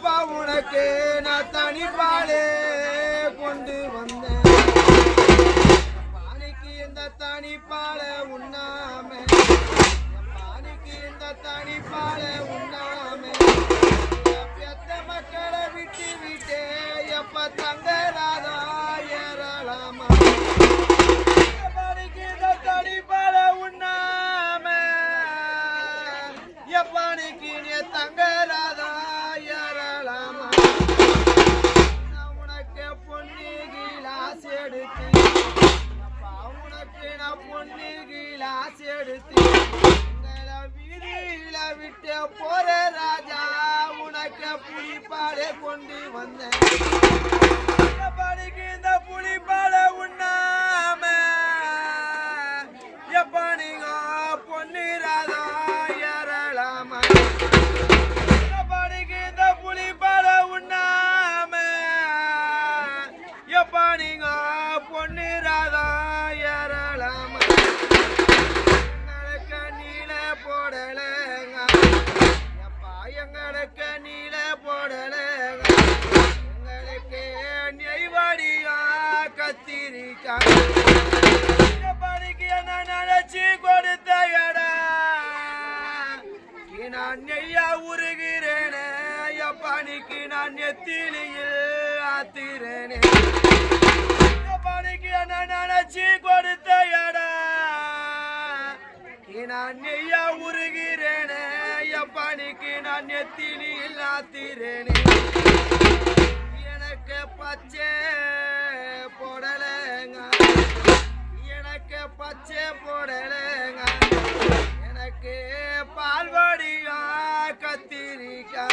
எப்பா உனக்கு நான் தனிப்பாலே கொண்டு வந்தேன் பானைக்கு இந்த தனிப்பால உண்ணாம பானைக்கு இந்த தனிப்பால உண்ணாம பெத்த மக்களை விட்டு விட்டே எப்ப தங்கராதா ஏறலாமா பானைக்கு இந்த தனிப்பால உண்ணாம எப்பானைக்கு நீ தங்கராதா ஏறலாமா உனக்கு பொண்ணு கிளாஸ் எடுத்து உனக்கு நான் பொண்ணு கிளாஸ் எடுத்து வீதியில விட்டு போற ராஜா உனக்கு புலிப்பாலை கொண்டு வந்தேன் இந்த புலிப்பாலை உண்ணாம எப்ப நீங்க பொண்ணு ராஜா ஏறலாமா இந்த புலிப்பாலை உண்ணாம எப்ப நீங்க பொண்ணு ராஜா ஏறலாமா எங்களுக்கு நீல போடலைங்க எப்பா எங்களுக்கு நீல போடலைங்க எங்களுக்கு நெய்வாடியா கத்திரிக்கா படிக்க என்ன நினைச்சு கொடுத்த இடம் நான் நெய்யா உருகிறேனே எப்பானிக்கு நான் நெத்திலியில் ஆத்திரேனே பணிக்கு என்ன நினைச்சு கொடுத்த இடம் நான் நெய்யா உருகிறேனே எப்பானிக்கு நான் நெத்திலியில் ஆத்திரேனே எனக்கு பச்சை போடலைங்க எனக்கு பச்சை போடலைங்க எனக்கு பால்வாடியா கத்திரிக்கா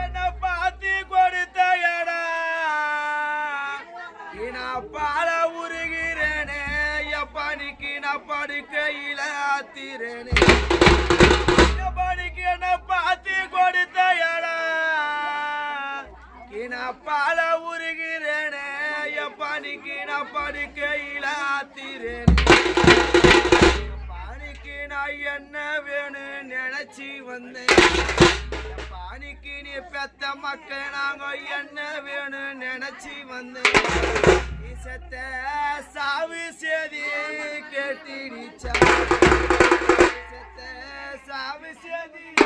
என்ன பார்த்து கொடுத்த இடம் நான் பால உருகிறேனே எப்பானிக்கு நான் படுக்கையில ஆத்திரேனே எப்பானிக்கு என்ன பார்த்து கொடுத்த இடம் நான் பால உருகிறேனே எப்பானிக்கு நான் படுக்கையில ஆத்திரேனே நான் என்ன வேணும் நினைச்சு வந்தேன் பானிக்கு நீ பெத்த மக்கள் நாங்க என்ன வேணும் நினைச்சு வந்தேன் செத்த சாவு சேதி கேட்டிருச்சா செத்த சாவு சேதி